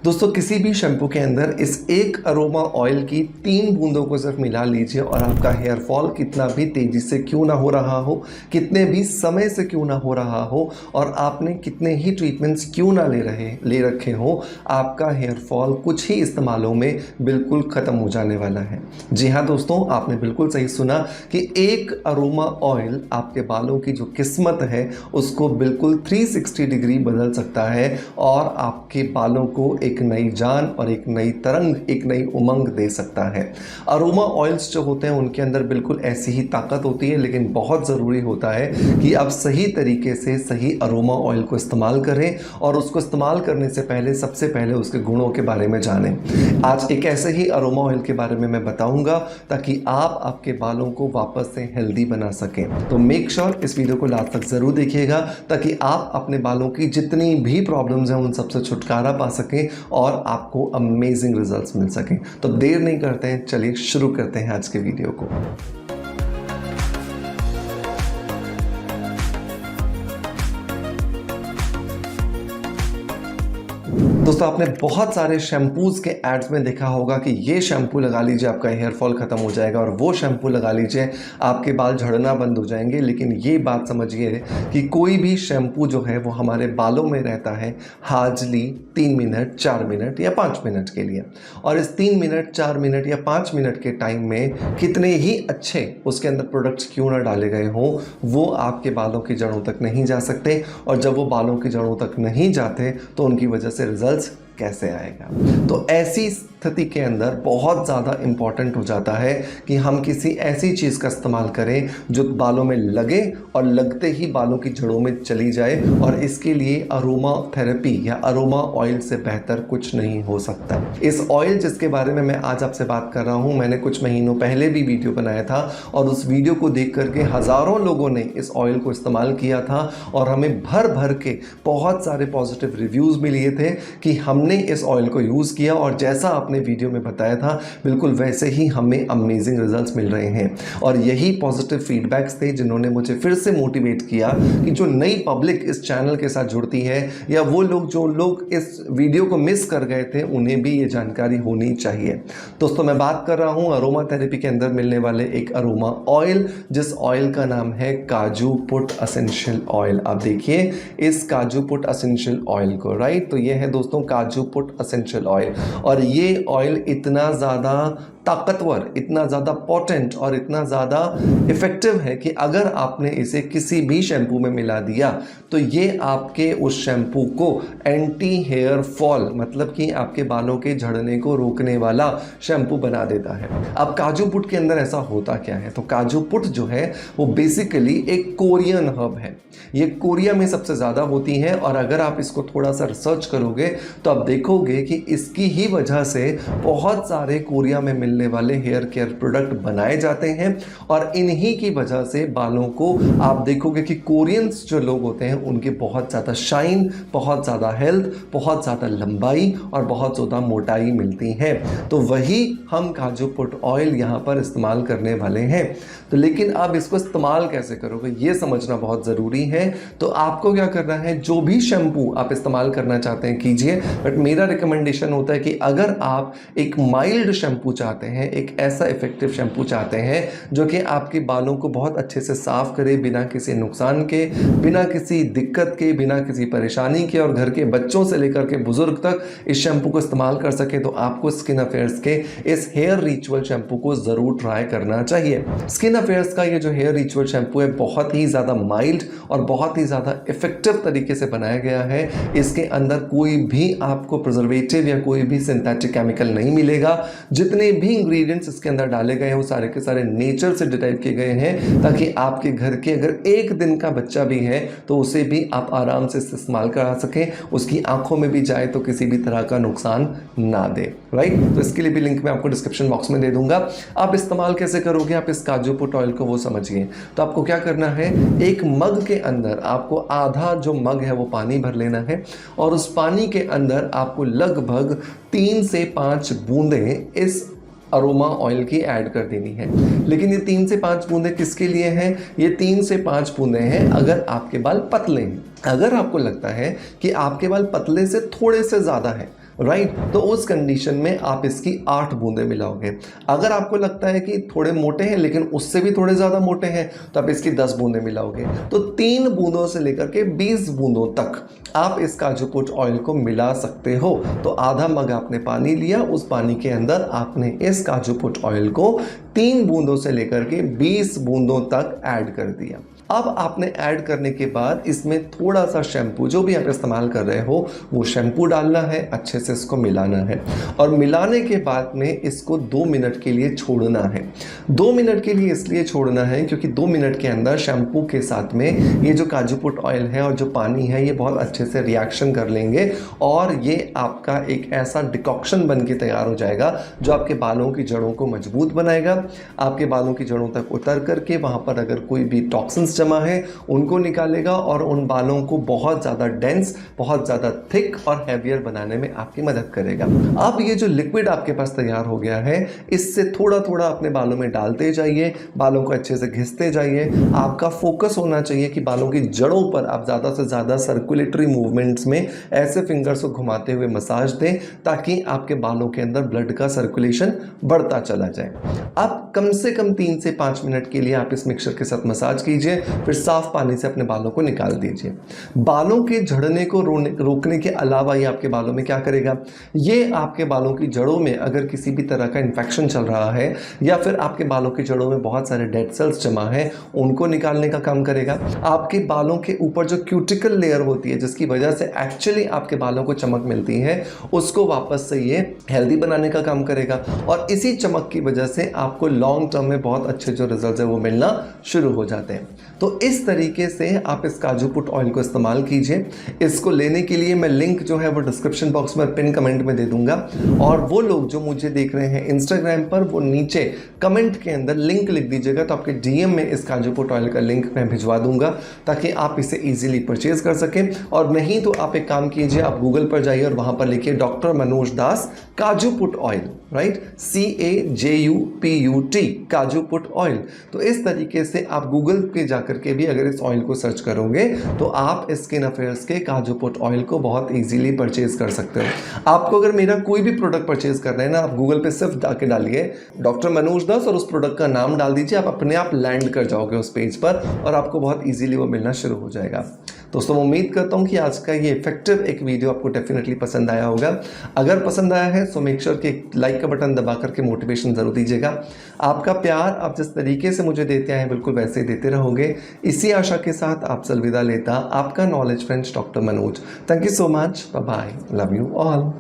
दोस्तों किसी भी शैम्पू के अंदर इस एक अरोमा ऑयल की 3 बूंदों को सिर्फ मिला लीजिए और आपका हेयर फॉल कितना भी तेज़ी से क्यों ना हो रहा हो, कितने भी समय से क्यों ना हो रहा हो और आपने कितने ही ट्रीटमेंट्स क्यों ना ले रखे हो, आपका हेयर फॉल कुछ ही इस्तेमालों में बिल्कुल ख़त्म हो जाने वाला है। जी हाँ दोस्तों, आपने बिल्कुल सही सुना कि एक अरोमा ऑयल आपके बालों की जो किस्मत है उसको बिल्कुल 360 डिग्री बदल सकता है और आपके बालों को एक नई जान और एक नई तरंग, एक नई उमंग दे सकता है। अरोमा ऑयल्स जो होते हैं उनके अंदर बिल्कुल ऐसी ही ताकत होती है, लेकिन बहुत ज़रूरी होता है कि आप सही तरीके से सही अरोमा ऑयल को इस्तेमाल करें और उसको इस्तेमाल करने से पहले सबसे पहले उसके गुणों के बारे में जानें। आज एक ऐसे ही अरोमा ऑयल के बारे में मैं बताऊंगा ताकि आप आपके बालों को वापस से हेल्दी बना सकें। तो मेक श्योर इस वीडियो को लास्ट तक ज़रूर देखिएगा ताकि आप अपने बालों की जितनी भी प्रॉब्लम्स हैं उन सबसे छुटकारा पा सकें और आपको अमेजिंग रिजल्ट्स मिल सकें। तो देर नहीं करते हैं, चलिए शुरू करते हैं आज के वीडियो को। दोस्तों आपने बहुत सारे शैम्पूज़ के एड्स में देखा होगा कि ये शैम्पू लगा लीजिए आपका हेयर फॉल ख़त्म हो जाएगा और वो शैम्पू लगा लीजिए आपके बाल झड़ना बंद हो जाएंगे। लेकिन ये बात समझिए कि कोई भी शैम्पू जो है वो हमारे बालों में रहता है हार्डली 3 मिनट, 4 मिनट या 5 मिनट के लिए। और इस 3 मिनट, 4 मिनट या 5 मिनट के टाइम में कितने ही अच्छे उसके अंदर प्रोडक्ट्स क्यों ना डाले गए हों, वो आपके बालों की जड़ों तक नहीं जा सकते। और जब वो बालों की जड़ों तक नहीं जाते तो उनकी वजह से रिजल्ट्स कैसे आएगा। तो ऐसी स्थिति के अंदर बहुत ज़्यादा इम्पॉर्टेंट हो जाता है कि हम किसी ऐसी चीज़ का इस्तेमाल करें जो बालों में लगे और लगते ही बालों की जड़ों में चली जाए। और इसके लिए अरोमा थेरेपी या अरोमा ऑयल से बेहतर कुछ नहीं हो सकता। इस ऑयल जिसके बारे में मैं आज आपसे बात कर रहा हूँ, मैंने कुछ महीनों पहले भी वीडियो बनाया था और उस वीडियो को देख करके हज़ारों लोगों ने इस ऑयल को इस्तेमाल किया था और हमें भर भर के बहुत सारे पॉजिटिव रिव्यूज़ भी लिए थे कि हमने इस ऑयल को यूज़ किया और जैसा आपने वीडियो में बताया था बिल्कुल वैसे ही हमें अमेजिंग रिजल्ट्स मिल रहे हैं। और यही पॉजिटिव फीडबैक्स थे जिन्होंने मुझे फिर से मोटिवेट किया कि जो नई पब्लिक इस चैनल के साथ जुड़ती है या वो लोग जो लोग इस वीडियो को मिस कर गए थे उन्हें भी ये जानकारी होनी चाहिए। दोस्तों मैं बात कर रहा हूँ अरोमा थेरेपी के अंदर मिलने वाले एक अरोमा ऑयल, जिस ऑयल का नाम है काजू पुट एसेंशियल ऑयल। आप देखिए इस काजू पुट एसेंशियल ऑयल को, राइट। तो ये है दोस्तों काजू पुट एसेंशियल ऑयल और ये ऑयल इतना ज़्यादा ताकतवर, इतना ज़्यादा पोटेंट और इतना ज़्यादा इफ़ेक्टिव है कि अगर आपने इसे किसी भी शैम्पू में मिला दिया तो ये आपके उस शैम्पू को एंटी हेयर फॉल, मतलब कि आपके बालों के झड़ने को रोकने वाला शैम्पू बना देता है। अब काजू पुट के अंदर ऐसा होता क्या है, तो काजू पुट जो है वो बेसिकली एक कोरियन हर्ब है। ये कोरिया में सबसे ज़्यादा होती है और अगर आप इसको थोड़ा सा रिसर्च करोगे तो आप देखोगे कि इसकी ही वजह से बहुत सारे कोरिया में मिलने वाले हेयर केयर प्रोडक्ट बनाए जाते हैं और इन्हीं की वजह से बालों को आप देखोगे कि कोरियंस जो लोग होते हैं उनके बहुत ज़्यादा शाइन, बहुत ज़्यादा हेल्थ, बहुत ज़्यादा लंबाई और बहुत ज़्यादा मोटाई मिलती है। तो वही हम काजू पुट ऑयल यहाँ पर इस्तेमाल करने वाले हैं। तो लेकिन अब इसको इस्तेमाल कैसे करोगे ये समझना बहुत ज़रूरी है। तो आपको क्या करना है, जो भी शैम्पू आप इस्तेमाल करना चाहते हैं कीजिए, बट मेरा रिकमेंडेशन होता है कि अगर आप एक माइल्ड शैम्पू चाहते हैं, एक ऐसा इफेक्टिव शैम्पू चाहते हैं जो कि आपके बालों को बहुत अच्छे से साफ करे बिना किसी नुकसान के, बिना किसी दिक्कत के, बिना किसी परेशानी के और घर के बच्चों से लेकर के बुजुर्ग तक इस शैम्पू को इस्तेमाल कर सके, तो आपको स्किन अफेयर्स के इस हेयर रिचुअल शैम्पू को ज़रूर ट्राई करना चाहिए। स्किन अफेयर्स का ये जो हेयर रिचुअल शैम्पू है बहुत ही ज़्यादा माइल्ड और बहुत ही ज़्यादा इफेक्टिव तरीके से बनाया गया है। इसके अंदर कोई भी आपको प्रिजर्वेटिव या कोई भी सिंथेटिक केमिकल नहीं मिलेगा। जितने भी इंग्रेडिएंट्स इसके अंदर डाले गए हैं वो सारे के सारे नेचर से डिराइव किए गए हैं ताकि आपके घर के अगर एक दिन का बच्चा भी है तो उसे भी आप आराम से इस्तेमाल करा सकें, उसकी आंखों में भी जाए तो किसी भी तरह का नुकसान ना दे, राइट। तो इसके लिए भी लिंक मैं आपको डिस्क्रिप्शन बॉक्स में दे दूंगा। आप इस्तेमाल कैसे करोगे आप इस काजू पुट ऑयल को वो समझिए। तो आपको क्या करना है, एक मग के अंदर आपको आधा जो मग है वो पानी भर लेना है और उस पानी के अंदर आपको लगभग 3 से 5 बूंदें इस अरोमा ऑयल की ऐड कर देनी है। लेकिन ये 3 से 5 बूंदें किसके लिए हैं, ये 3 से 5 बूंदें हैं अगर आपके बाल पतले हैं। अगर आपको लगता है कि आपके बाल पतले से थोड़े से ज़्यादा है राइट। तो उस कंडीशन में आप इसकी 8 बूंदें मिलाओगे। अगर आपको लगता है कि थोड़े मोटे हैं लेकिन उससे भी थोड़े ज़्यादा मोटे हैं तो आप इसकी 10 बूंदें मिलाओगे। तो 3 बूंदों से लेकर के 20 बूंदों तक आप इस काजू पुट ऑयल को मिला सकते हो। तो आधा मग आपने पानी लिया, उस पानी के अंदर आपने इस काजू पुट ऑयल को 3 बूंदों से लेकर के 20 बूंदों तक ऐड कर दिया। अब आपने ऐड करने के बाद इसमें थोड़ा सा शैम्पू, जो भी आप इस्तेमाल कर रहे हो वो शैम्पू डालना है, अच्छे से इसको मिलाना है और मिलाने के बाद में इसको 2 मिनट के लिए छोड़ना है। 2 मिनट के लिए इसलिए छोड़ना है क्योंकि 2 मिनट के अंदर शैम्पू के साथ में ये जो काजू पुट ऑयल है और जो पानी है ये बहुत अच्छे से रिएक्शन कर लेंगे और ये आपका एक ऐसा डिकॉक्शन बन के तैयार हो जाएगा जो आपके बालों की जड़ों को मजबूत बनाएगा, आपके बालों की जड़ों तक उतर करके वहाँ पर अगर कोई भी टॉक्सिन्स जमा है उनको निकालेगा और उन बालों को बहुत ज़्यादा डेंस, बहुत ज़्यादा थिक और हैवियर बनाने में आपकी मदद करेगा। अब ये जो लिक्विड आपके पास तैयार हो गया है इससे थोड़ा थोड़ा अपने बालों में डालते जाइए, बालों को अच्छे से घिसते जाइए। आपका फोकस होना चाहिए कि बालों की जड़ों पर आप ज़्यादा से ज़्यादा सर्कुलेटरी मूवमेंट्स में ऐसे फिंगर्स को घुमाते हुए मसाज दें ताकि आपके बालों के अंदर ब्लड का सर्कुलेशन बढ़ता चला जाए। अब कम से कम 3 से 5 मिनट के लिए आप इस मिक्सचर के साथ मसाज कीजिए, फिर साफ पानी से अपने बालों को निकाल दीजिए। बालों के झड़ने को रोकने के अलावा ये आपके बालों में क्या करेगा, ये आपके बालों की जड़ों में अगर किसी भी तरह का इन्फेक्शन चल रहा है या फिर आपके बालों की जड़ों में बहुत सारे डेड सेल्स जमा है उनको निकालने का काम करेगा। आपके बालों के ऊपर जो क्यूटिकल लेयर होती है जिसकी वजह से एक्चुअली आपके बालों को चमक मिलती है उसको वापस से ये हेल्दी बनाने का काम करेगा और इसी चमक की वजह से आपको लॉन्ग टर्म में बहुत अच्छे जो रिजल्ट है वो मिलना शुरू हो जाते हैं। तो इस तरीके से आप इस काजू पुट ऑयल को इस्तेमाल कीजिए। इसको लेने के लिए मैं लिंक जो है वो डिस्क्रिप्शन बॉक्स में पिन कमेंट में दे दूंगा और वो लोग जो मुझे देख रहे हैं इंस्टाग्राम पर वो नीचे कमेंट के अंदर लिंक लिख दीजिएगा तो आपके डीएम में इस काजू पुट ऑयल का लिंक मैं भिजवा दूंगा ताकि आप इसे इजीली परचेज कर सकें। और नहीं तो आप एक काम कीजिए, आप गूगल पर जाइए और वहां पर लिखिए डॉक्टर मनोज दास काजू पुट ऑयल, राइट, CAJUPUT काजू पुट ऑयल। तो इस तरीके से आप गूगल पे जाकर के भी अगर इस ऑयल को सर्च करोगे तो आप स्किन अफेयर्स के काजू पुट ऑयल को बहुत इजीली परचेज कर सकते हो। आपको अगर मेरा कोई भी प्रोडक्ट परचेज करना है ना, आप गूगल पे सिर्फ जाके डालिए डॉक्टर मनोज दास और उस प्रोडक्ट का नाम डाल दीजिए, आप अपने आप लैंड कर जाओगे उस पेज पर और आपको बहुत इजीली वो मिलना शुरू हो जाएगा। दोस्तों उम्मीद करता हूँ कि आज का ये इफेक्टिव एक वीडियो आपको डेफिनेटली पसंद आया होगा। अगर पसंद आया है तो मेक श्योर कि लाइक का बटन दबा करके मोटिवेशन जरूर दीजिएगा। आपका प्यार आप जिस तरीके से मुझे देते हैं बिल्कुल वैसे ही देते रहोगे। इसी आशा के साथ आपसे अलविदा लेता आपका knowledge friends doctor Manoj. Thank you so much, bye bye, love you all.